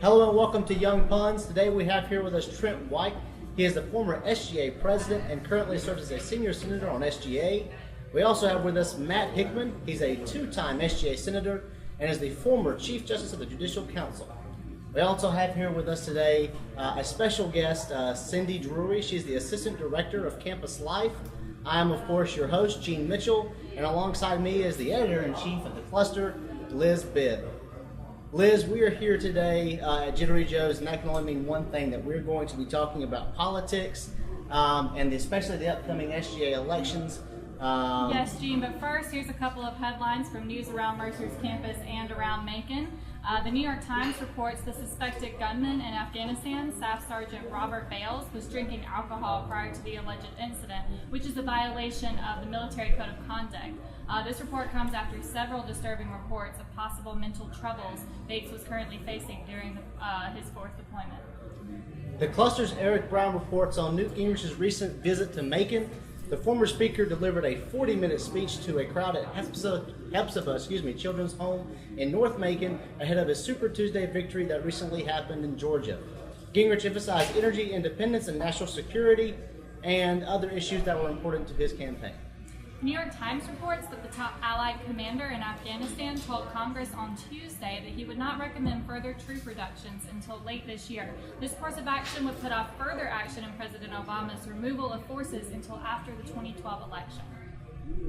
Hello and welcome to Young Puns. Today we have here with us Trent White. He is the former SGA president and currently serves as a senior senator on SGA. We also have with us Matt Hickman. He's a two-time SGA senator and is the former Chief Justice of the Judicial Council. We also have here with us today a special guest, Cindy Drury. She's the Assistant Director of Campus Life. I am, of course, your host, Gene Mitchell, and alongside me is the Editor-in-Chief of the Cluster, Liz Bibb. Liz, we are here today at Jittery Joe's, and that can only mean one thing, that we're going to be talking about politics, and especially the upcoming SGA elections. Yes, Gene, but first, here's a couple of headlines from news around Mercer's campus and around Macon. The New York Times reports the suspected gunman in Afghanistan, Staff Sergeant Robert Bales, was drinking alcohol prior to the alleged incident, which is a violation of the Military Code of Conduct. This report comes after several disturbing reports of possible mental troubles Bates was currently facing during his fourth deployment. The Cluster's Eric Brown reports on Newt Gingrich's recent visit to Macon. The former speaker delivered a 40-minute speech to a crowd at Hepzibah Children's Home in North Macon ahead of his Super Tuesday victory that recently happened in Georgia. Gingrich emphasized energy independence and national security and other issues that were important to his campaign. The New York Times reports that the top Allied commander in Afghanistan told Congress on Tuesday that he would not recommend further troop reductions until late this year. This course of action would put off further action in President Obama's removal of forces until after the 2012 election.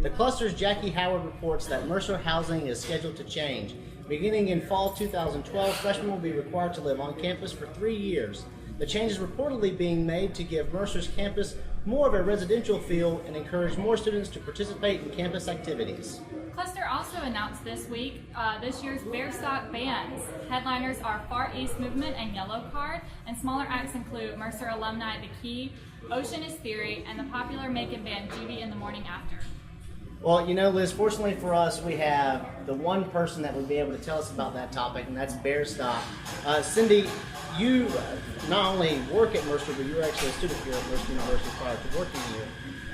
The Cluster's Jackie Howard reports that Mercer housing is scheduled to change. Beginning in fall 2012, freshmen will be required to live on campus for 3 years. The change is reportedly being made to give Mercer's campus more of a residential feel and encourage more students to participate in campus activities. Cluster also announced this week this year's Bearstock bands. Headliners are Far East Movement and Yellow Card, and smaller acts include Mercer alumni The Key, Ocean is Theory, and the popular Macon band Judy and the Morning After. Well, you know, Liz, fortunately for us, we have the one person that would be able to tell us about that topic, and that's Bearstock. Cindy, you not only work at Mercer, but you're actually a student here at Mercer University prior to working here.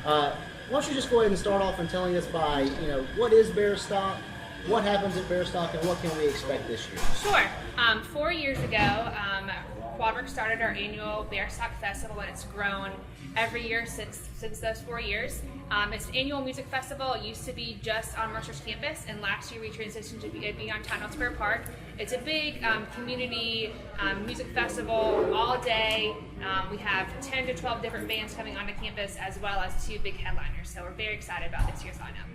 Why don't you just go ahead and start off and telling us by, what is Bearstock, what happens at Bearstock, and what can we expect this year? Sure. 4 years ago, Quadworks started our annual Bearstock Festival, and it's grown every year since those 4 years. It's an annual music festival. It used to be just on Mercer's campus, and last year we transitioned to be on Town Square Park. It's a big community music festival all day. We have 10 to 12 different bands coming onto campus, as well as 2 big headliners. So we're very excited about this year's lineup.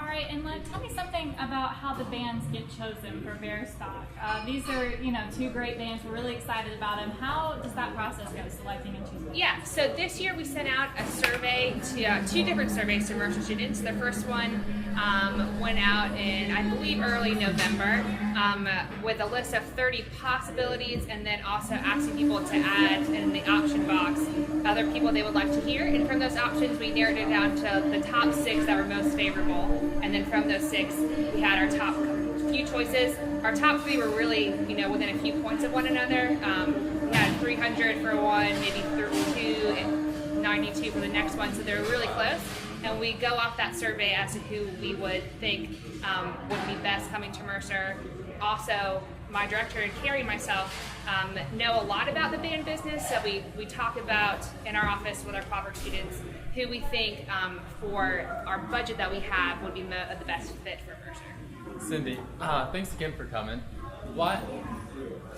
All right, and tell me something about how the bands get chosen for Bearstock. These are, 2 great bands. We're really excited about them. How does that process go, selecting and choosing? Yeah, so this year we sent out a survey to 2 different surveys to Mercer students. The first one went out in, I believe, early November with a list of 30 possibilities, and then also asking people to add in the option box other people they would like to hear. And from those options, we narrowed it down to the top 6 that were most favorable. And then from those 6, we had our top few choices. Our top 3 were really, within a few points of one another. We had 300 for one, maybe 32, and 92 for the next one, so they were really close. And we go off that survey as to who we would think would be best coming to Mercer. Also, my director, Carrie, and myself know a lot about the band business, so we talk about in our office with our Quadworks students who we think for our budget that we have would be the best fit for Mercer. Cindy, thanks again for coming.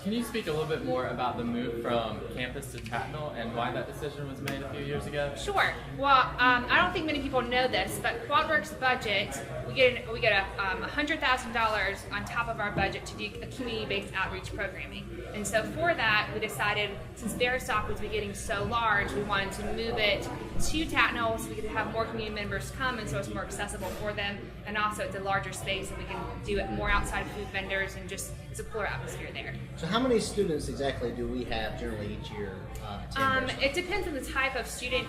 Can you speak a little bit more about the move from campus to Tatnall and why that decision was made a few years ago? Sure. Well, I don't think many people know this, but Quadworks budget, we get $100,000 on top of our budget to do a community-based outreach programming. And so for that, we decided, since Bearstock was getting so large, we wanted to move it to Tatnall so we could have more community members come, and so it's more accessible for them. And also it's a larger space, and we can do it more outside food vendors, and just it's a cooler atmosphere there. So how many students exactly do we have generally each year? It depends on the type of student.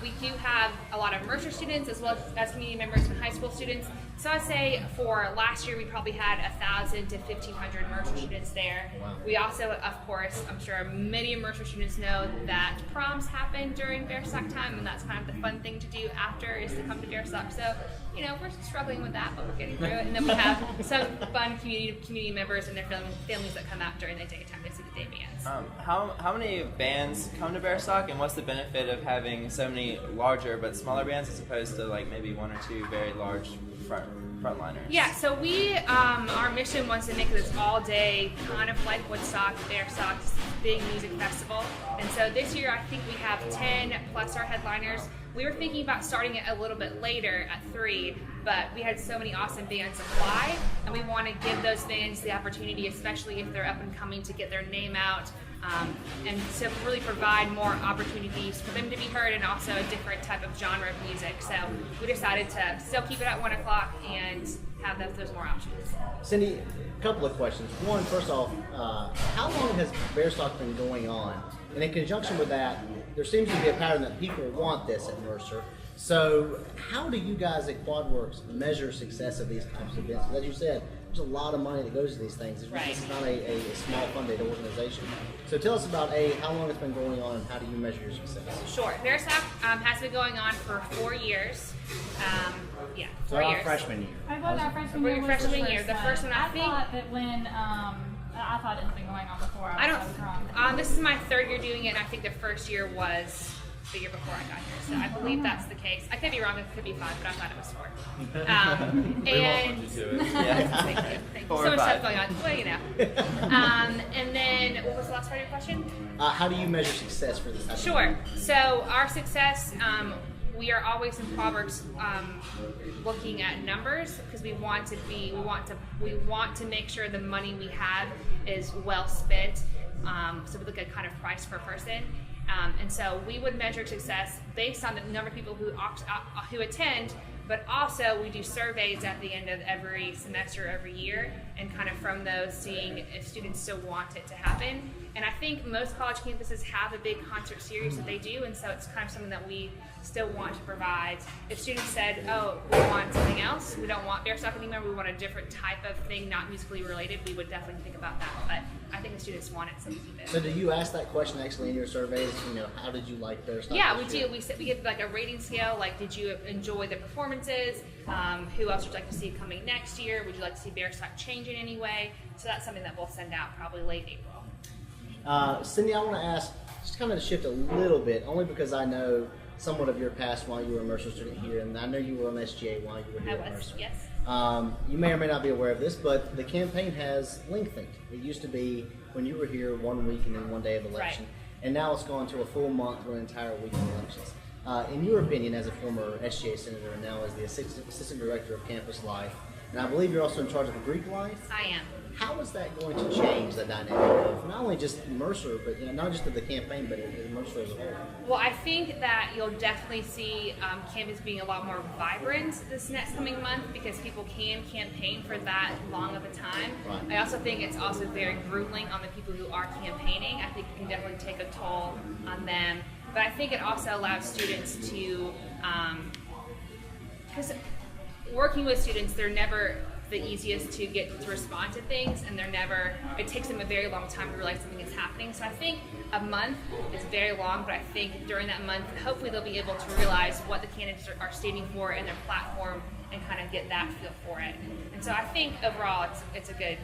We do have a lot of Mercer students as well as community members and high school students. So I'd say for last year we probably had 1,000 to 1,500 Mercer students there. Wow. We also, of course, I'm sure many Mercer students know that proms happen during Bear Sock time, and that's kind of the fun thing to do after is to come to Bear Sock. So, you know, we're struggling with that, but we're getting through it. And then we have some fun community members and their families that come out during the daytime to see the day bands. How many bands come to Bear Sock, and what's the benefit of having so many larger but smaller bands as opposed to like maybe one or two very large frontliners? Yeah, so we, our mission was to make this all day, kind of like Woodstock, Bear Sock's big music festival. And so this year I think we have 10 plus our headliners. We were thinking about starting it a little bit later at 3, but we had so many awesome bands apply, and we want to give those bands the opportunity, especially if they're up and coming, to get their name out, and to really provide more opportunities for them to be heard, and also a different type of genre of music. So we decided to still keep it at 1 o'clock and have those more options. Cindy, a couple of questions. One, first off, how long has Bear Sock been going on? And in conjunction with that, there seems to be a pattern that people want this at Mercer. So how do you guys at QuadWorks measure success of these types of events? Because as you said, there's a lot of money that goes to these things. Right. This is not a small funded organization. So tell us about how long it's been going on, and how do you measure your success? Sure. Bear Sock has been going on for 4 years. Yeah, 4 years. Freshman year. I thought our freshman We're year was freshman the year. first The one. first one, I think- thought that when I thought it had been going on before. I was wrong. this is my 3rd year doing it, and I think the first year was the year before I got here. So I believe that's the case. I could be wrong, it could be 5, but I thought it was 4. We won't And hold you to it. Yeah. thank you. Thank you. 4 So or much stuff 5. going on. Well, you know. And then, what was the last part of your question? How do you measure success for this type of Sure. So our success, we are always in QuadWorks looking at numbers, because we want to make sure the money we have is well spent. So we look at kind of price per person. And so we would measure success based on the number of people who attend, but also we do surveys at the end of every semester, every year, and kind of from those seeing if students still want it to happen. And I think most college campuses have a big concert series that they do, and so it's kind of something that we still want to provide. If students said, oh, we want something else, we don't want Bear Sock anymore, we want a different type of thing, not musically related, we would definitely think about that. But I think the students want it, so we keep it. So do you ask that question actually in your surveys? You know, how did you like Bear Sock? Yeah, we this year? do. We give like a rating scale, like did you enjoy the performances? Who else would you like to see coming next year? Would you like to see Bear Sock change in any way? So that's something that we'll send out probably late April. Cindy, I want to ask, just kind of shift a little bit, only because I know somewhat of your past while you were a Mercer student here, and I know you were on SGA while you were here I at was, Mercer. yes. You may or may not be aware of this, but the campaign has lengthened. It used to be when you were here 1 week and then 1 day of election, and now it's gone to a full month or an entire week of elections. In your opinion, as a former SGA senator and now as the assistant director of campus life, and I believe you're also in charge of the Greek life, I am. how is that going to change the dynamic of not only just Mercer, but not just of the campaign, but Mercer as a whole? Well, I think that you'll definitely see campus being a lot more vibrant this next coming month, because people can campaign for that long of a time. Right. I also think it's also very grueling on the people who are campaigning. I think it can definitely take a toll on them. But I think it also allows students to, because working with students, they're never the easiest to get to respond to things, and it takes them a very long time to realize something is happening. So I think a month is very long, but I think during that month, hopefully they'll be able to realize what the candidates are standing for and their platform, and kind of get that feel for it. And so I think overall it's a good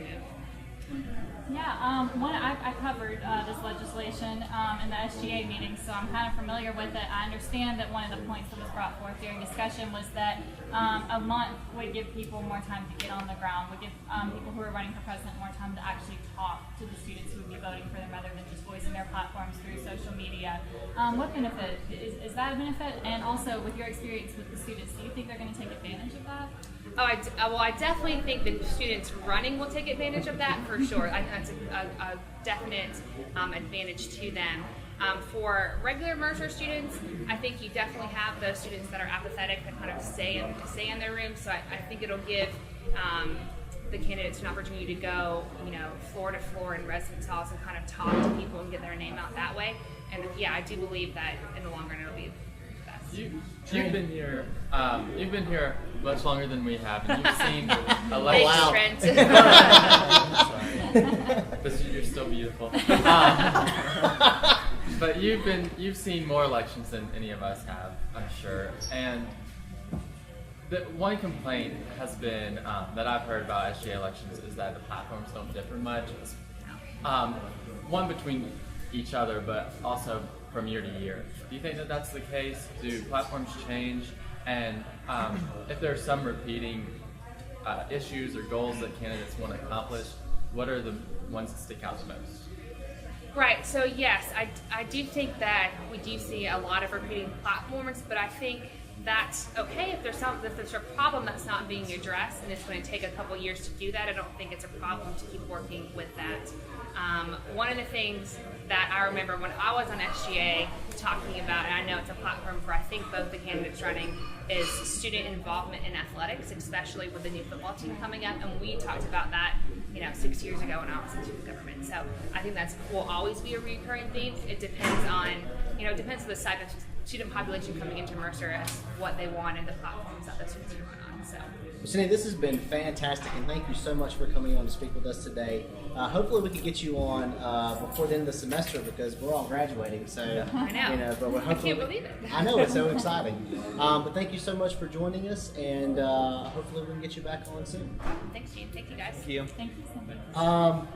move. Yeah, I covered this legislation in the SGA meeting, so I'm kind of familiar with it. I understand that one of the points that was brought forth during discussion was that a month would give people more time to get on the ground, would give people who are running for president more time to actually talk to the students who would be voting for them rather than just voicing their platforms through social media. What benefit? Is that a benefit? And also, with your experience with the students, do you think they're going to take advantage of that? I definitely think the students running will take advantage of that for sure. I think that's a definite advantage to them. For regular Mercer students, I think you definitely have those students that are apathetic that kind of stay in their rooms. So I think it'll give the candidates an opportunity to go, floor to floor in residence halls and kind of talk to people and get their name out that way. And yeah, I do believe that in the long run it'll be best. You've been here. You've been here much longer than we have, and you've seen Thanks, elections. Trent. But you're still beautiful. But you've seen more elections than any of us have, I'm sure. And the one complaint has been that I've heard about SGA elections is that the platforms don't differ much. One between each other, but also from year to year. Do you think that that's the case? Do platforms change? And if there are some repeating issues or goals that candidates want to accomplish, what are the ones that stick out the most? Right, so yes, I do think that we do see a lot of repeating platforms, but I think that's okay if there's a problem that's not being addressed and it's going to take a couple years to do that. I don't think it's a problem to keep working with that. One of the things that I remember when I was on SGA talking about, and I know it's a platform for I think both the candidates running, is student involvement in athletics, especially with the new football team coming up, and we talked about that 6 years ago when I was in student government. So I think that will always be a recurring theme. It depends on, depends on the size of student population coming into Mercer as what they want and the platforms that the students can run on. So. Cindy, this has been fantastic, and thank you so much for coming on to speak with us today. Hopefully, we can get you on before the end of the semester because we're all graduating. So I know. But we're I can't believe it. I know, it's so exciting. But thank you so much for joining us, and hopefully, we can get you back on soon. Thanks, Gene. Thank you, guys. Thank you. Thank you so much.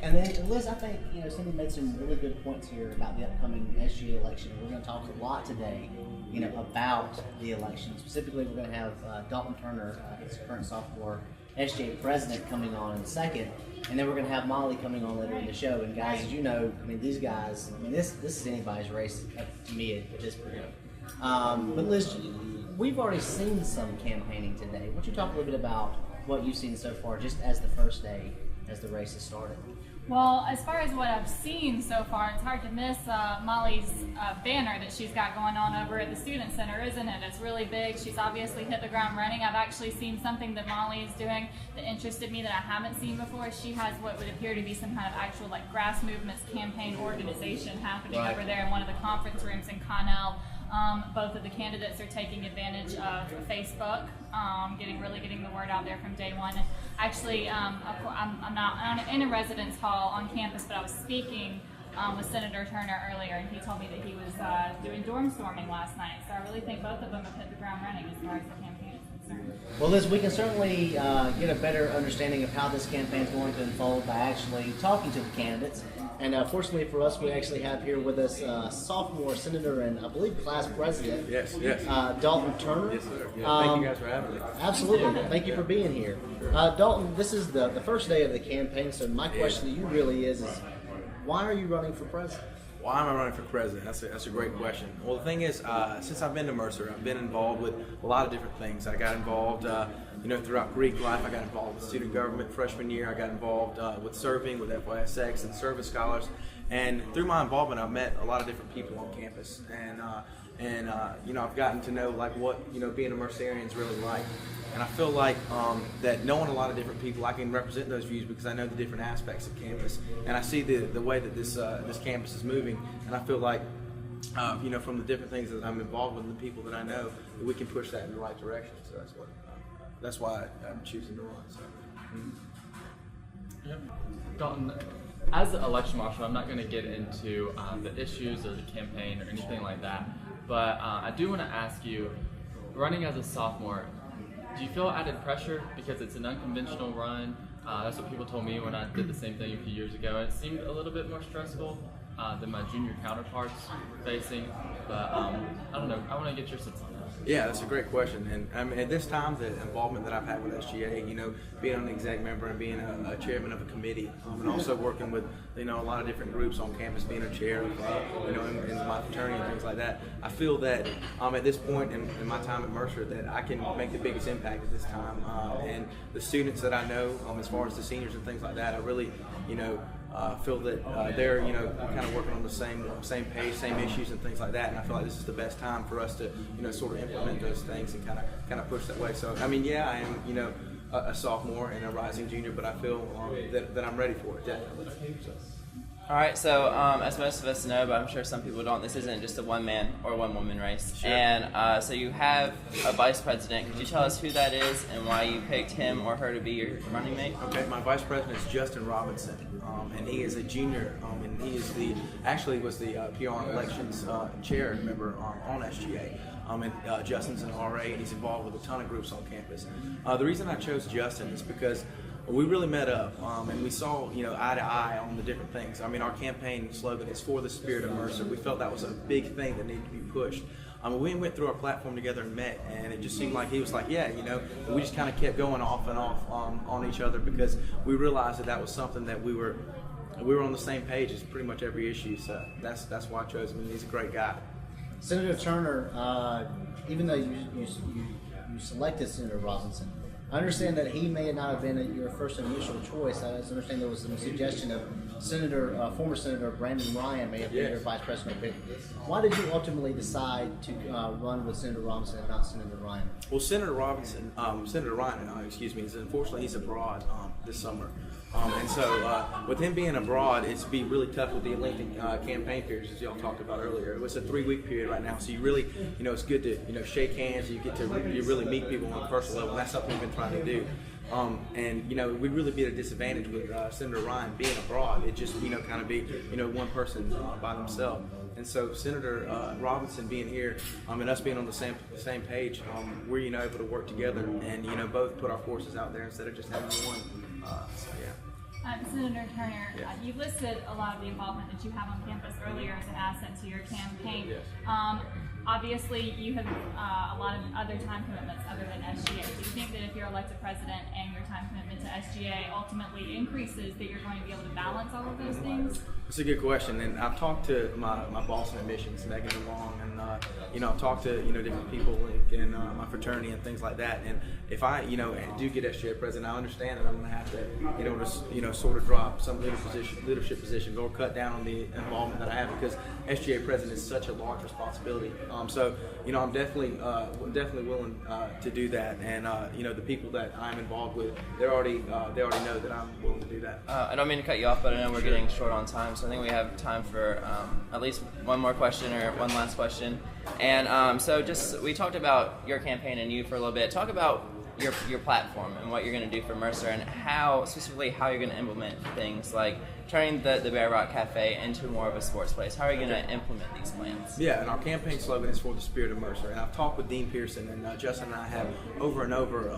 And then Liz, I think Cindy made some really good points here about the upcoming SGA election. We're going to talk a lot today, about the election. Specifically, we're going to have Dalton Turner, his current sophomore SGA president, coming on in a second, and then we're going to have Mollie coming on later in the show. And guys, as you know, these guys, this is anybody's race to me at this point. But Liz, we've already seen some campaigning today. Why don't you talk a little bit about what you've seen so far, just as the first day, as the race has started? Well, as far as what I've seen so far, it's hard to miss Mollie's banner that she's got going on over at the Student Center, isn't it? It's really big. She's obviously hit the ground running. I've actually seen something that Mollie is doing that interested me that I haven't seen before. She has what would appear to be some kind of actual grass movements campaign organization happening over there in one of the conference rooms in Connell. Both of the candidates are taking advantage of Facebook, getting the word out there from day one. And actually, I'm not in a residence hall on campus, but I was speaking with Senator Turner earlier, and he told me that he was doing dorm storming last night. So I really think both of them have hit the ground running as far as the campaign is concerned. Well, Liz, we can certainly get a better understanding of how this campaign is going to unfold by actually talking to the candidates. And fortunately for us, we actually have here with us sophomore senator and I believe class president, Yes. Dalton Turner. Yes, sir. Yeah, thank you guys for having me. Absolutely. Thank you for being here. Dalton, this is the first day of the campaign, so my question to you really is why are you running for president? Why am I running for president? That's a great question. Well, the thing is, since I've been to Mercer, I've been involved with a lot of different things. I got involved, throughout Greek life. I got involved with student government freshman year. I got involved with serving with FYSX and service scholars. And through my involvement, I've met a lot of different people on campus. And I've gotten to know what being a Mercerian is really like. And I feel like that knowing a lot of different people, I can represent those views because I know the different aspects of campus, and I see the way that this campus is moving, and I feel like from the different things that I'm involved with, and the people that I know, that we can push that in the right direction. So that's why I'm choosing to run. So. Yep. Dalton, as an election marshal, I'm not going to get into the issues or the campaign or anything like that, but I do want to ask you, running as a sophomore, do you feel added pressure because it's an unconventional run? That's what people told me when I did the same thing a few years ago. It seemed a little bit more stressful than my junior counterparts facing, but I don't know. I want to get your sense on that. Yeah, that's a great question. And at this time, the involvement that I've had with SGA, being an exec member and being a chairman of a committee, and also working with, a lot of different groups on campus, being a chair of, in my fraternity and things like that, I feel that at this point in my time at Mercer that I can make the biggest impact at this time. And the students that I know, as far as the seniors and things like that, I really, feel that they're kind of working on the same page, same issues and things like that, and I feel like this is the best time for us to sort of implement those things and kind of push that way. So I am a sophomore and a rising junior, but I feel that I'm ready for it, definitely. So. All right, so as most of us know, but I'm sure some people don't, this isn't just a one-man or one-woman race. Sure. And so you have a vice president. Could you tell us who that is and why you picked him or her to be your running mate? Okay, my vice president is Justin Robinson, and he is a junior, and he is was the PR and elections chair member on SGA. And Justin's an RA, and he's involved with a ton of groups on campus. The reason I chose Justin is because we really met up, and we saw, eye to eye on the different things. I mean, our campaign slogan is "For the Spirit of Mercer." We felt that was a big thing that needed to be pushed. We went through our platform together and met, and it just seemed like he was like, yeah, we just kind of kept going off and off on each other because we realized that was something that we were on the same page as pretty much every issue. So that's why I chose him. He's a great guy. Senator Turner, even though you selected Senator Robinson, I understand that he may not have been your first initial choice. I understand there was some suggestion of former Senator Brandon Ryan may have been your vice president pick. Why did you ultimately decide to run with Senator Robinson and not Senator Ryan? Well, Senator Ryan, is unfortunately he's abroad this summer. And so with him being abroad, it's be really tough with the lengthy campaign periods, as y'all talked about earlier. It was a 3-week period right now, so you really, it's good to, shake hands. You get to really meet people on a personal level. And that's something we've been trying to do. And we'd really be at a disadvantage with Senator Ryan being abroad. It just, kind of be, one person by themselves. And so Senator Robinson being here and us being on the same page, we're, able to work together and, both put our forces out there instead of just having one. Senator Turner, you've listed a lot of the involvement that you have on campus earlier as an asset to your campaign. Yes. Obviously, you have a lot of other time commitments other than SGA. Do you think that if you're elected president and your time commitment to SGA ultimately increases, that you're going to be able to balance all of those things? That's a good question, and I've talked to my boss in admissions, Megan DeLong, and I've talked to different people in my fraternity and things like that. And if I do get SGA president, I understand that I'm going to have to sort of drop some leadership positions or cut down on the involvement that I have because SGA president is such a large responsibility. So I'm definitely willing to do that, and the people that I'm involved with, they already know that I'm willing to do that. I don't mean to cut you off, but I know we're getting short on time, so I think we have time for at least one more question or one last question. And so we talked about your campaign and you for a little bit. Talk about your platform and what you're going to do for Mercer and how you're going to implement things like turning the Bear Rock Cafe into more of a sports place. How are you going to implement these plans? Yeah, and our campaign slogan is "For the Spirit of Mercer." And I've talked with Dean Pearson, and Justin and I have over and over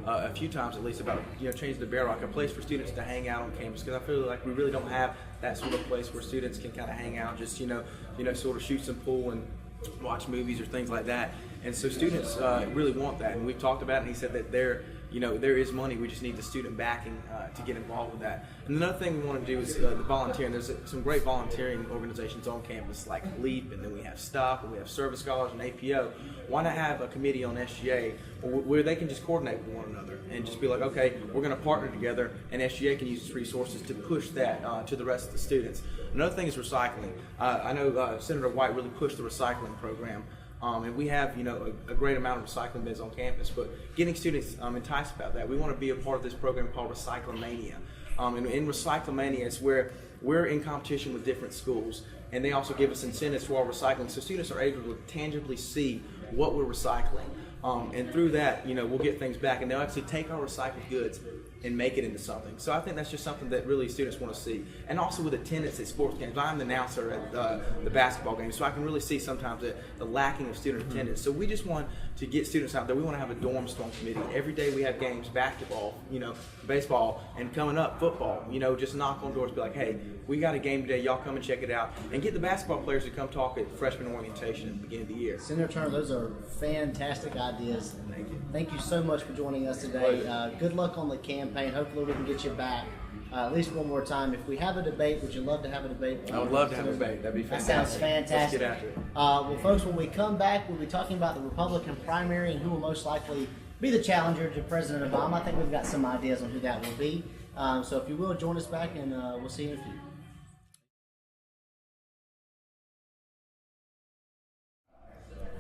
a few times at least about changing the Bear Rock a place for students to hang out on campus, because I feel like we really don't have that sort of place where students can kind of hang out, just sort of shoot some pool and watch movies or things like that. And so students really want that, and we've talked about it, and he said that there is money, we just need the student backing to get involved with that. And another thing we want to do is the volunteering. There's some great volunteering organizations on campus like LEAP, and then we have STOP, and we have Service Scholars and APO. Why not have a committee on SGA where they can just coordinate with one another and just be like, okay, we're going to partner together, and SGA can use its resources to push that to the rest of the students. Another thing is recycling. I know Senator White really pushed the recycling program. And we have, a great amount of recycling bins on campus, but getting students enticed about that. We want to be a part of this program called Recyclomania. And in Recyclomania, it's where we're in competition with different schools, and they also give us incentives for our recycling, so students are able to tangibly see what we're recycling. And through that, we'll get things back, and they'll actually take our recycled goods and make it into something. So I think that's just something that really students want to see. And also with attendance at sports games. I'm the announcer at the basketball games, so I can really see sometimes the lacking of student attendance. So we just want to get students out there. We want to have a dorm storm committee. Every day we have games, basketball, baseball, and coming up, football. Just knock on doors, be like, hey, we got a game today, y'all come and check it out. And get the basketball players to come talk at freshman orientation at the beginning of the year. Senator Turner, those are fantastic ideas. Thank you. Thank you so much for joining us today. Good luck on the campaign. Hopefully we can get you back at least one more time. If we have a debate, would you love to have a debate? I would love to have a debate. That'd be fantastic. That sounds fantastic. Let's get after it. Well, folks, when we come back, we'll be talking about the Republican primary and who will most likely be the challenger to President Obama. I think we've got some ideas on who that will be. So if you will, join us back, and we'll see you in a few.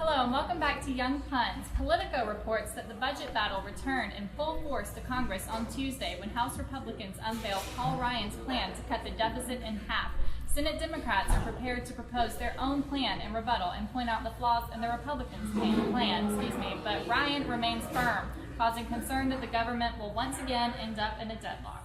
Hello and welcome back to Young Puns. Politico reports that the budget battle returned in full force to Congress on Tuesday when House Republicans unveiled Paul Ryan's plan to cut the deficit in half. Senate Democrats are prepared to propose their own plan in rebuttal and point out the flaws in the Republicans' plan, but Ryan remains firm, causing concern that the government will once again end up in a deadlock.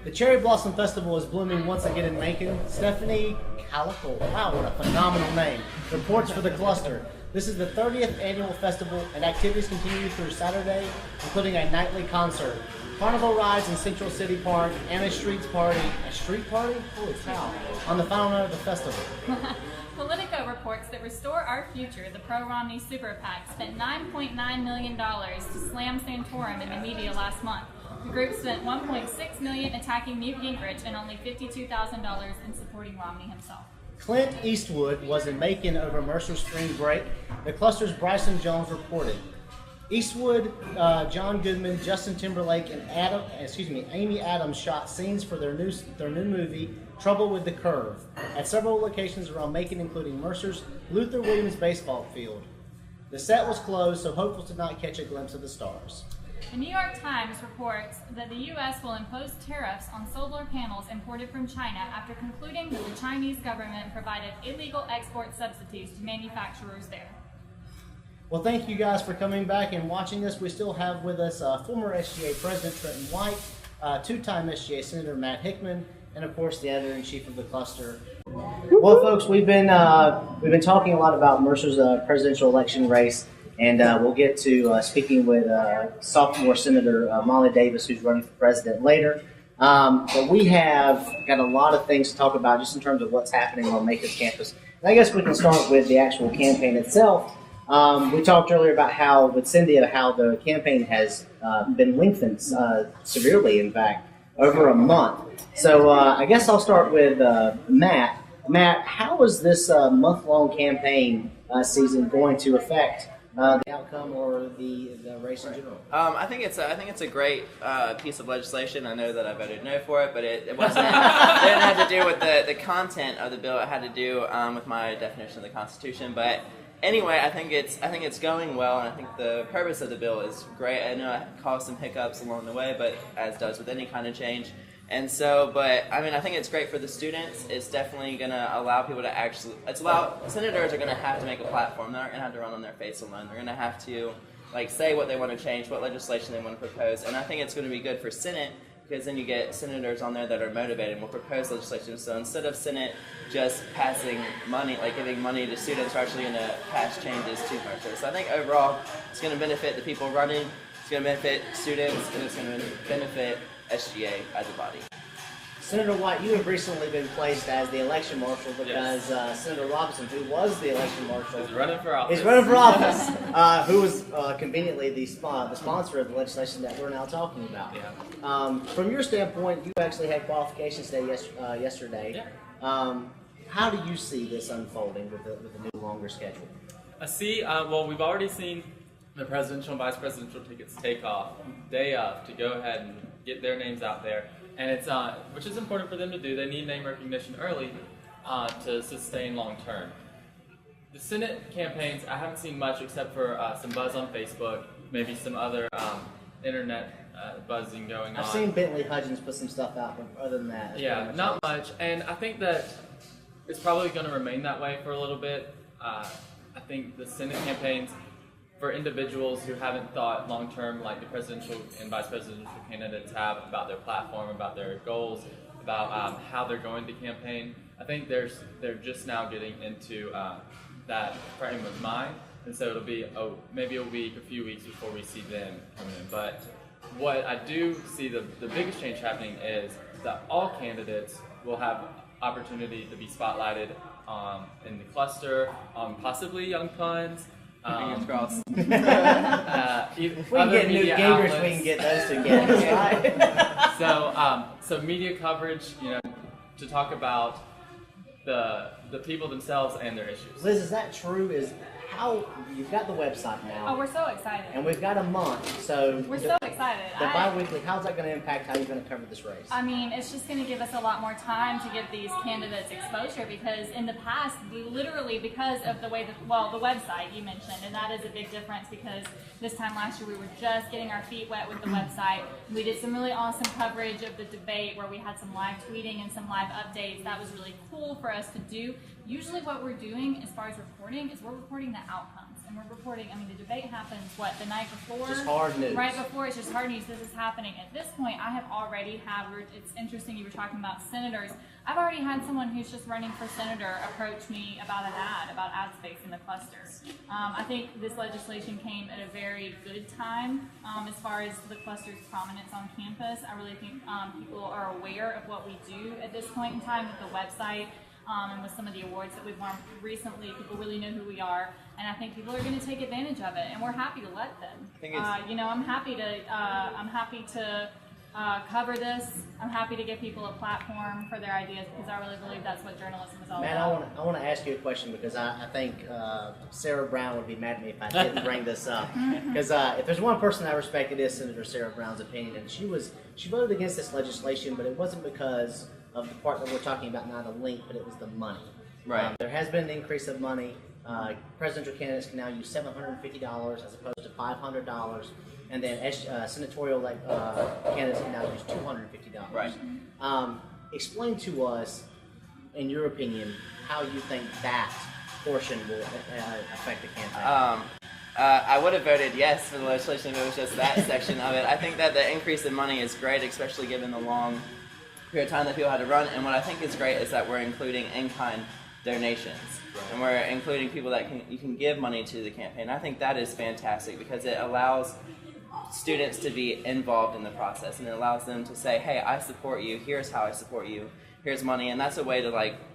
The Cherry Blossom Festival is blooming once again in Macon. Stephanie Calico, wow, what a phenomenal name, reports for the cluster. This is the 30th annual festival, and activities continue through Saturday, including a nightly concert, carnival rides in Central City Park, and a street party. A street party? Holy cow! On the final night of the festival. Politico reports that Restore Our Future, the pro-Romney super PAC, spent $9.9 million to slam Santorum in the media last month. The group spent $1.6 million attacking Newt Gingrich and only $52,000 in supporting Romney himself. Clint Eastwood was in Macon over Mercer's spring break. The cluster's Bryson Jones reported. Eastwood, John Goodman, Justin Timberlake, and Amy Adams shot scenes for their new movie, Trouble with the Curve, at several locations around Macon, including Mercer's Luther Williams baseball field. The set was closed, so hopefuls did not catch a glimpse of the stars. The New York Times reports that the U.S. will impose tariffs on solar panels imported from China after concluding that the Chinese government provided illegal export subsidies to manufacturers there. Well, thank you guys for coming back and watching this. We still have with us former SGA President Trent White, two-time SGA Senator Matt Hickman, and of course the editor-in-chief of the cluster. Well, folks, we've been talking a lot about Mercer's presidential election race. And we'll get to speaking with sophomore Senator Mollie Davis, who's running for president later. But we have got a lot of things to talk about just in terms of what's happening on Macon's campus. And I guess we can start with the actual campaign itself. We talked earlier about how the campaign has been lengthened severely, in fact, over a month. So I guess I'll start with Matt. Matt, how is this month-long campaign season going to affect the outcome or the race in general? I think it's a great piece of legislation. I know that I voted no for it, but it wasn't. It didn't have to do with the content of the bill. It had to do with my definition of the Constitution. But anyway, I think it's going well, and I think the purpose of the bill is great. I know it caused some hiccups along the way, but as does with any kind of change. And so, but I mean, I think it's great for the students. It's definitely going to allow people to senators are going to have to make a platform. They're not going to have to run on their face alone. They're going to have to, say what they want to change, what legislation they want to propose. And I think it's going to be good for Senate because then you get senators on there that are motivated and will propose legislation. So instead of Senate just passing money, giving money to students, we're actually going to pass changes to Mercer. So I think overall, it's going to benefit the people running, it's going to benefit students, and it's going to benefit SGA as a body. Senator White, you have recently been placed as the election marshal because Senator Robinson, who was the election marshal, is running for office. Who was conveniently the sponsor of the legislation that we're now talking about. Yeah. From your standpoint, you actually had qualifications day yesterday. Yeah. How do you see this unfolding with the new longer schedule? I see. Well, we've already seen the presidential and vice presidential tickets take off day of to go ahead and get their names out there, and it's which is important for them to do. They need name recognition early to sustain long term. The Senate campaigns, I haven't seen much except for some buzz on Facebook, maybe some other internet buzzing going on. I've seen Bentley Hudgens put some stuff out, but other than that, yeah, not much. And I think that it's probably going to remain that way for a little bit. I think the Senate campaigns, for individuals who haven't thought long-term like the presidential and vice presidential candidates have about their platform, about their goals, about how they're going to campaign, I think they're just now getting into that frame of mind, and so it'll be maybe a week, a few weeks before we see them come in. But what I do see the biggest change happening is that all candidates will have opportunity to be spotlighted in the cluster, possibly Young Puns. Fingers crossed. We can get Newt Gingrich, we can get those two guys. Right? So media coverage, to talk about the people themselves and their issues. Liz, is that true? how you've got the website Oh, now, we're so excited. and we've got a month. So We're so excited. the bi-weekly, how's that going to impact how you're going to cover this race? I mean, it's just going to give us a lot more time to give these candidates exposure, because in the past, we literally, because of the way the website you mentioned, and that is a big difference, because this time last year we were just getting our feet wet with the website. We did some really awesome coverage of the debate where we had some live tweeting and some live updates. That was really cool for us to do. Usually what we're doing as far as reporting is we're reporting the outcomes. And we're reporting, I mean, the debate happens, the night before? Just hard news. Right before, it's just hard news. This is happening. At this point, I have already it's interesting you were talking about senators. I've already had someone who's just running for senator approach me about about ad space in the cluster. I think this legislation came at a very good time as far as the cluster's prominence on campus. I really think people are aware of what we do at this point in time with the website. And with some of the awards that we've won recently, people really know who we are, and I think people are going to take advantage of it, and we're happy to let them. I'm happy to cover this. I'm happy to give people a platform for their ideas, because I really believe that's what journalism is all Matt, about. I want to ask you a question, because I think Sarah Brown would be mad at me if I didn't bring this up. Because if there's one person I respect, it is Senator Sarah Brown's opinion, and she voted against this legislation, but it wasn't because of the part that we're talking about now, the link, but it was the money. Right. There has been an increase of money. Presidential candidates can now use $750 as opposed to $500, and then senatorial candidates can now use $250. Right. Explain to us, in your opinion, how you think that portion will affect the campaign. I would have voted yes for the legislation if it was just that section of it. I think that the increase in money is great, especially given the long period of time that people had to run. And what I think is great is that we're including in-kind donations. And we're including people that you can give money to the campaign. I think that is fantastic, because it allows students to be involved in the process, and it allows them to say, hey, I support you, here's how I support you, here's money. And that's a way to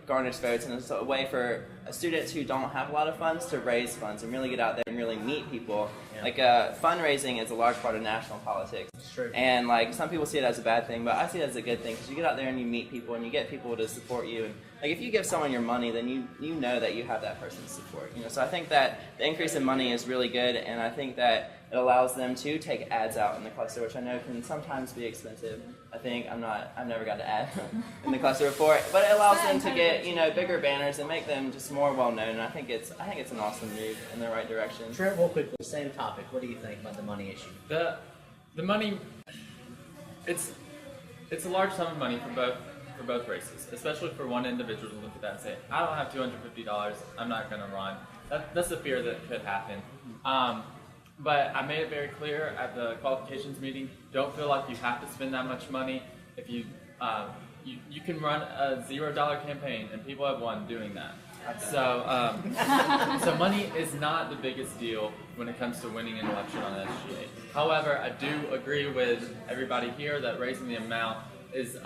garnish votes, and it's a way for students who don't have a lot of funds to raise funds and really get out there and really meet people. Yeah. Fundraising is a large part of national politics. True. And some people see it as a bad thing, but I see it as a good thing, because you get out there and you meet people and you get people to support you. And if you give someone your money, then you know that you have that person's support. So I think that the increase in money is really good, and I think that it allows them to take ads out in the cluster, which I know can sometimes be expensive. I've never got an ad in the cluster before, but it allows them to get bigger banners and make them just more well known. And I think it's an awesome move in the right direction. Trent, real quickly, same topic. What do you think about the money issue? The money, it's a large sum of money for both races, especially for one individual to look at that and say, I don't have $250, I'm not going to run. That's the fear that could happen. But I made it very clear at the qualifications meeting, don't feel like you have to spend that much money. If you can run a $0 campaign, and people have won doing that. So money is not the biggest deal when it comes to winning an election on SGA. However, I do agree with everybody here that raising the amount is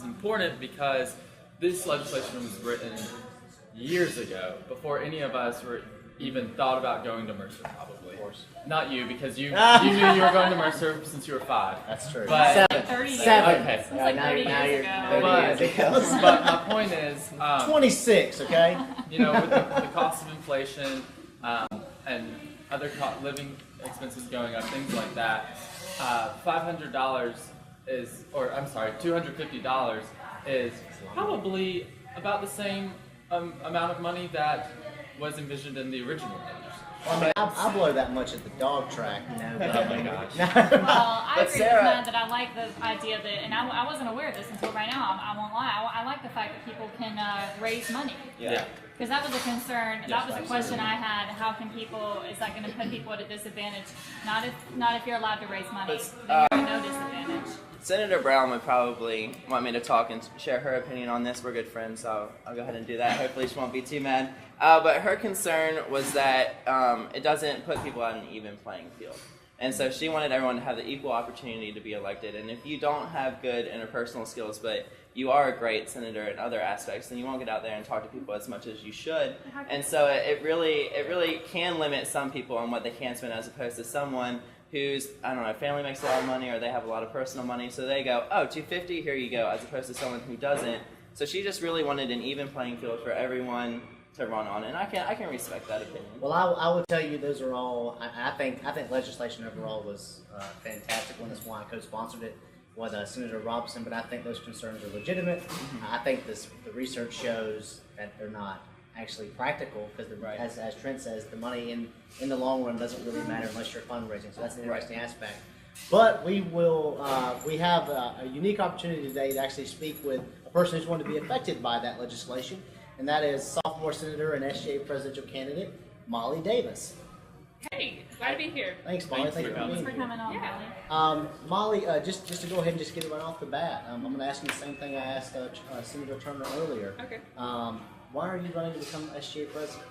important, because this legislation was written years ago, before any of us were even thought about going to Mercer, probably. Of course. Not you, because you knew you were going to Mercer since you were 5. That's true. But 30 years. Okay. It's like 30 years ago. But my point is, 26. Okay. with the cost of inflation and other living expenses going up, things like that, $250 is probably about the same amount of money that was envisioned in the original legislation. Well, I mean, I blow that much at the dog track, But, Oh my gosh. Well, I But agree Sarah- with Matt that I like the idea that, and I wasn't aware of this until right now, I won't lie, I like the fact that people can raise money. Yeah. Because that was a concern, Yes, that was a question I had, how can people, is that going to put people at a disadvantage? Not if you're allowed to raise money, then you're at no disadvantage. Senator Brown would probably want me to talk and share her opinion on this. We're good friends, so I'll go ahead and do that. Hopefully she won't be too mad. But her concern was that it doesn't put people on an even playing field. And so she wanted everyone to have the equal opportunity to be elected. And if you don't have good interpersonal skills, but you are a great senator in other aspects, then you won't get out there and talk to people as much as you should. And so it really can limit some people on what they can spend, as opposed to someone whose, I don't know, family makes a lot of money, or they have a lot of personal money, so they go, oh, $250, here you go, as opposed to someone who doesn't. So she just really wanted an even playing field for everyone run on, and I can respect that opinion. Well, I will tell you, those are all. I think legislation overall was fantastic when this one co-sponsored it with Senator Robinson, but I think those concerns are legitimate. I think the research shows that they're not actually practical because, as Trent says, the money in the long run doesn't really matter unless you're fundraising. So that's an interesting aspect. But we have a unique opportunity today to actually speak with a person who's going to be affected by that legislation, and that is sophomore senator and SGA presidential candidate Mollie Davis. Hey, glad to be here. Thanks, Mollie. Thanks for Thanks being for here. coming on, Yeah. Mollie. Mollie, just to go ahead and just get it right off the bat, I'm going to ask you the same thing I asked Senator Turner earlier. Okay. Why are you running to become SGA president?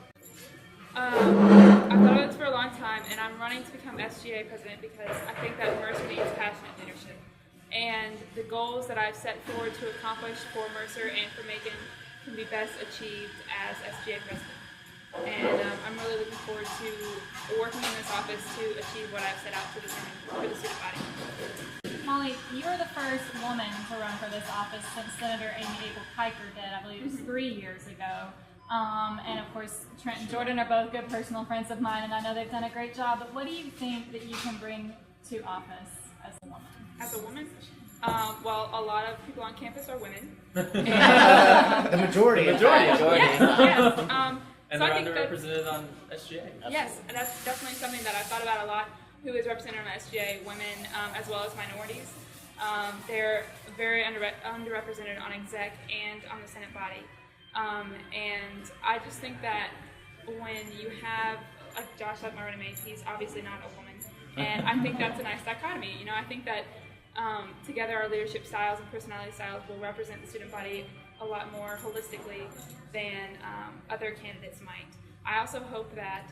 I've thought about this for a long time, and I'm running to become SGA president because I think that Mercer needs passionate leadership. And the goals that I've set forward to accomplish for Mercer and for Macon can be best achieved as SGA president. And I'm really looking forward to working in this office to achieve what I've set out for the student body. Mollie, you are the first woman to run for this office since Senator Amy Abel Piker did, I believe it was 3 years ago. And of course, Trent and Jordan are both good personal friends of mine, and I know they've done a great job. But what do you think that you can bring to office as a woman? As a woman? Well, a lot of people on campus are women. The majority. Yes. And So I they're think that- underrepresented on SGA. Yes, and that's definitely something that I've thought about a lot. Who is represented on SGA, women as well as minorities. They're very underrepresented on exec and on the Senate body. And I just think that when you have, like Josh, like my running mate, he's obviously not a woman. And I think that's a nice dichotomy. You know, I think that together our leadership styles and personality styles will represent the student body a lot more holistically than other candidates might. I also hope that,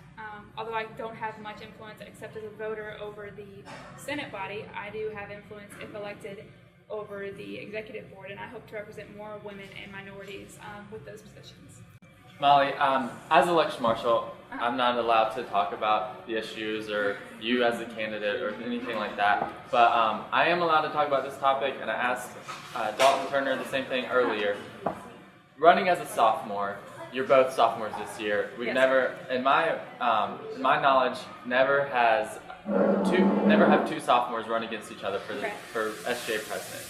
although I don't have much influence except as a voter over the Senate body, I do have influence, if elected, over the executive board, and I hope to represent more women and minorities with those positions. Mollie, as election marshal, I'm not allowed to talk about the issues or you as a candidate or anything like that, but I am allowed to talk about this topic, and I asked Dalton Turner the same thing earlier. Running as a sophomore, you're both sophomores this year. We've Yes. never, in my knowledge, never have two sophomores run against each other for SJ president.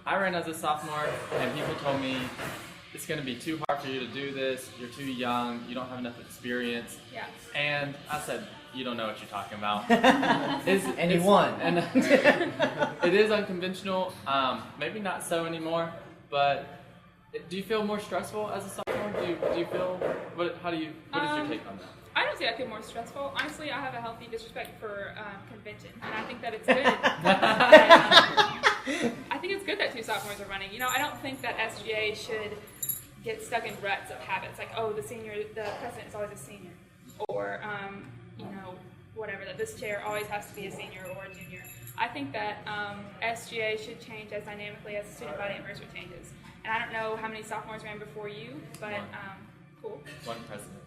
I ran as a sophomore, and people told me it's going to be too hard for you to do this. You're too young. You don't have enough experience. Yeah. And I said, you don't know what you're talking about. And you won. And it is unconventional. Maybe not so anymore, but. Do you feel more stressful as a sophomore? Do you feel what is your take on that? I don't see I feel more stressful. Honestly, I have a healthy disrespect for convention, and I think that it's good. I think it's good that two sophomores are running. You know, I don't think that SGA should get stuck in ruts of habits, like, oh, the president is always a senior, or whatever, that this chair always has to be a senior or a junior. I think that SGA should change as dynamically as the student body at Mercer changes. And I don't know how many sophomores ran before you, but cool. One president.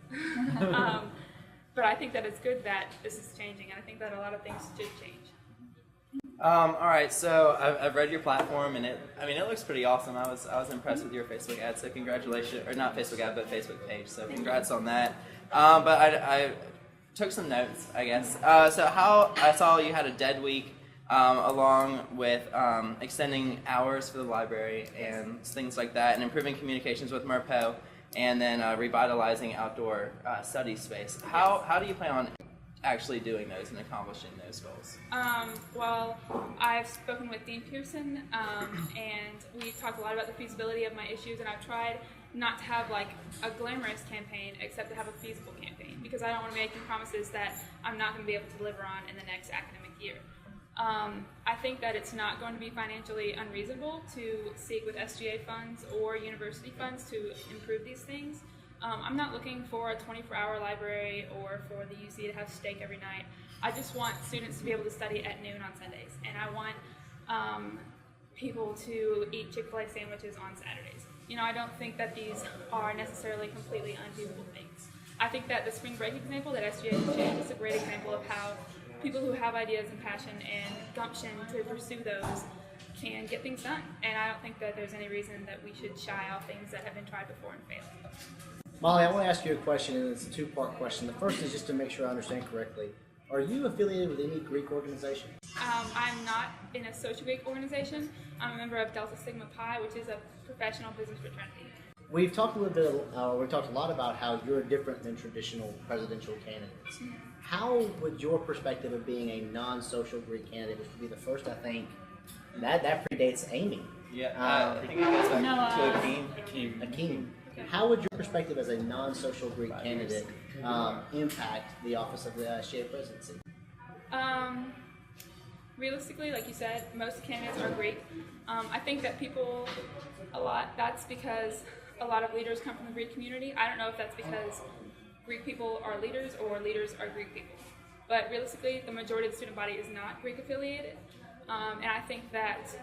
But I think that it's good that this is changing, and I think that a lot of things should change. All right, so I've read your platform, and it looks pretty awesome. I was impressed with your Facebook ad, so congratulations, or not Facebook ad, but Facebook page. So congrats on that. But I took some notes, I guess. So how I saw you had a dead week. Along with extending hours for the library and things like that, and improving communications with Merpo, and then revitalizing outdoor study space. How do you plan on actually doing those and accomplishing those goals? Well, I've spoken with Dean Pearson, and we talked a lot about the feasibility of my issues, and I've tried not to have like a glamorous campaign, except to have a feasible campaign, because I don't want to make promises that I'm not going to be able to deliver on in the next academic year. I think that it's not going to be financially unreasonable to seek with SGA funds or university funds to improve these things. I'm not looking for a 24-hour library or for the UC to have steak every night. I just want students to be able to study at noon on Sundays, and I want people to eat Chick-fil-A sandwiches on Saturdays. You know, I don't think that these are necessarily completely unfeasible things. I think that the spring break example that SGA shared is a great example of how people who have ideas and passion and gumption to pursue those can get things done. And I don't think that there's any reason that we should shy off things that have been tried before and failed. Molly, I want to ask you a question, and it's a two-part question. The first is just to make sure I understand correctly. Are you affiliated with any Greek organization? I'm not in a social Greek organization. I'm a member of Delta Sigma Pi, which is a professional business fraternity. We've talked a lot about how you're different than traditional presidential candidates. Mm-hmm. How would your perspective of being a non-social Greek candidate, which would be the first, I think, that predates Amy. Yeah, I think it goes back to Akeem. How would your perspective as a non-social Greek candidate impact the office of the SGA presidency? Realistically, like you said, most candidates are Greek. I think that that's because a lot of leaders come from the Greek community. I don't know if that's because Greek people are leaders or leaders are Greek people. But realistically, the majority of the student body is not Greek affiliated. And I think that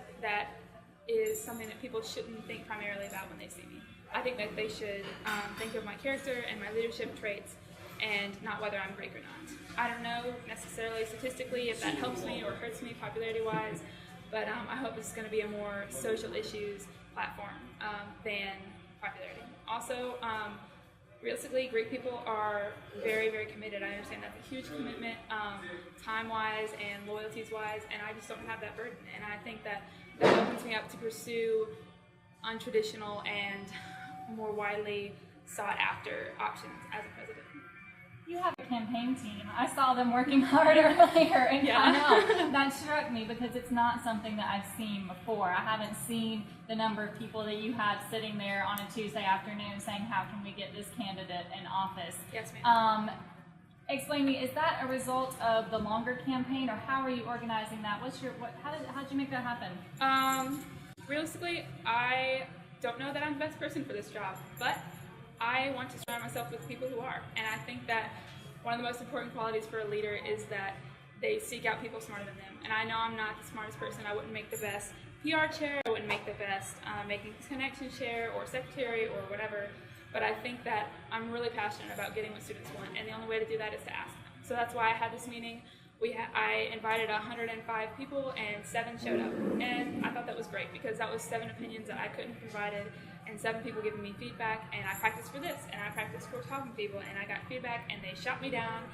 is something that people shouldn't think primarily about when they see me. I think that they should think of my character and my leadership traits and not whether I'm Greek or not. I don't know necessarily statistically if that helps me or hurts me popularity-wise, but I hope it's going to be a more social issues platform than popularity. Also, realistically, Greek people are very, very committed. I understand that's a huge commitment time-wise and loyalties-wise, and I just don't have that burden. And I think that opens me up to pursue untraditional and more widely sought-after options as a president. You have a campaign team. I saw them working hard earlier, and I know that struck me because it's not something that I've seen before. I haven't seen the number of people that you had sitting there on a Tuesday afternoon saying, "How can we get this candidate in office?" Yes, ma'am. Explain to me, is that a result of the longer campaign, or how are you organizing that? How did you make that happen? Realistically, I don't know that I'm the best person for this job, but I want to surround myself with people who are. And I think that one of the most important qualities for a leader is that they seek out people smarter than them. And I know I'm not the smartest person. I wouldn't make the best PR chair. I wouldn't make the best making connection chair or secretary or whatever. But I think that I'm really passionate about getting what students want. And the only way to do that is to ask them. So that's why I had this meeting. I invited 105 people and 7 showed up. And I thought that was great because that was 7 opinions that I couldn't have provided and 7 people giving me feedback. And I practiced for this and I practiced for talking to people and I got feedback and they shot me down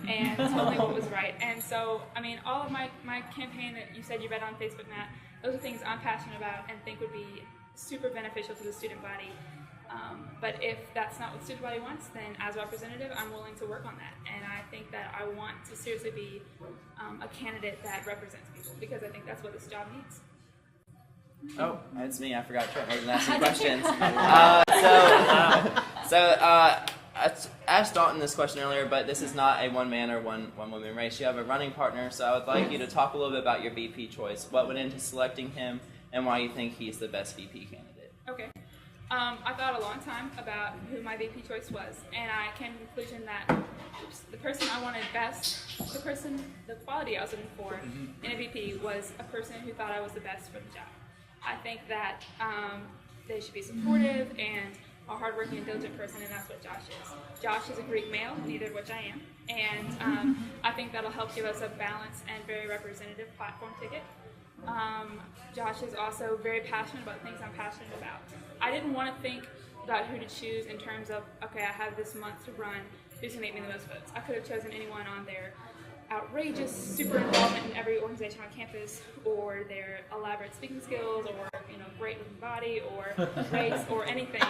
and told me what was right. And so, I mean, all of my campaign that you said you read on Facebook, Matt, those are things I'm passionate about and think would be super beneficial to the student body. But if that's not what the student body wants, then as a representative, I'm willing to work on that. And I think that I want to seriously be a candidate that represents people because I think that's what this job needs. Oh, it's me. I forgot Trent wasn't asking questions. I asked Dalton this question earlier, but this is not a one-man or one-woman race. You have a running partner, so I would like you to talk a little bit about your VP choice. What went into selecting him, and why you think he's the best VP candidate? Okay. I thought a long time about who my VP choice was, and I came to the conclusion that the person I wanted best, the quality I was looking for in a VP was a person who thought I was the best for the job. I think that they should be supportive and a hardworking and diligent person, and that's what Josh is. Josh is a Greek male, neither of which I am, and I think that'll help give us a balanced and very representative platform ticket. Josh is also very passionate about things I'm passionate about. I didn't want to think about who to choose in terms of, okay, I have this month to run, who's going to make me the most votes. I could have chosen anyone on their outrageous, super involvement in every organization on campus, or their elaborate speaking skills, or great looking body, or race, or anything.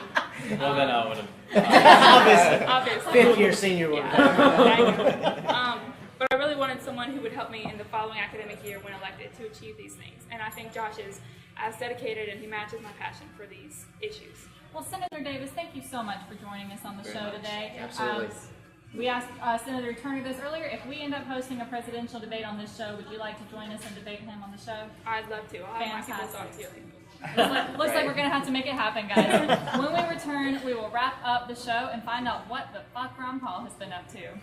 Well, then I would have. Obviously. 5th year senior one. Yeah. But I really wanted someone who would help me in the following academic year when elected to achieve these things. And I think Josh is as dedicated and he matches my passion for these issues. Well, Senator Davis, thank you so much for joining us on the show today. Absolutely. We asked Senator Turner this earlier. If we end up hosting a presidential debate on this show, would you like to join us and debate him on the show? I'd love to. I'll have my people talk to you. Looks like we're going to have to make it happen, guys. When we return, we will wrap up the show and find out what the fuck Ron Paul has been up to.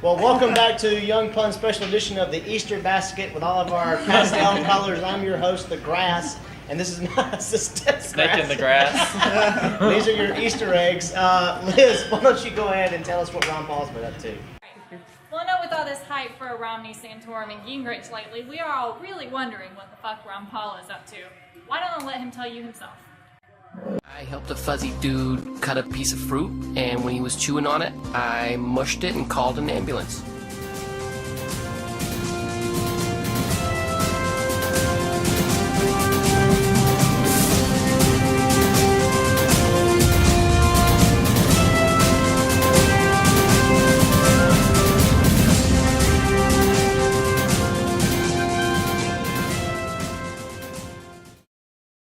Well, welcome back to Young Pun Special Edition of the Easter Basket with all of our pastel colors. I'm your host, The Grass, and this is not Snake in the grass. These are your Easter eggs. Liz, why don't you go ahead and tell us what Ron Paul's been up to? Well, I know with all this hype for Romney, Santorum, and Gingrich lately, we are all really wondering what the fuck Ron Paul is up to. Why don't I let him tell you himself? I helped a fuzzy dude cut a piece of fruit, and when he was chewing on it, I mushed it and called an ambulance.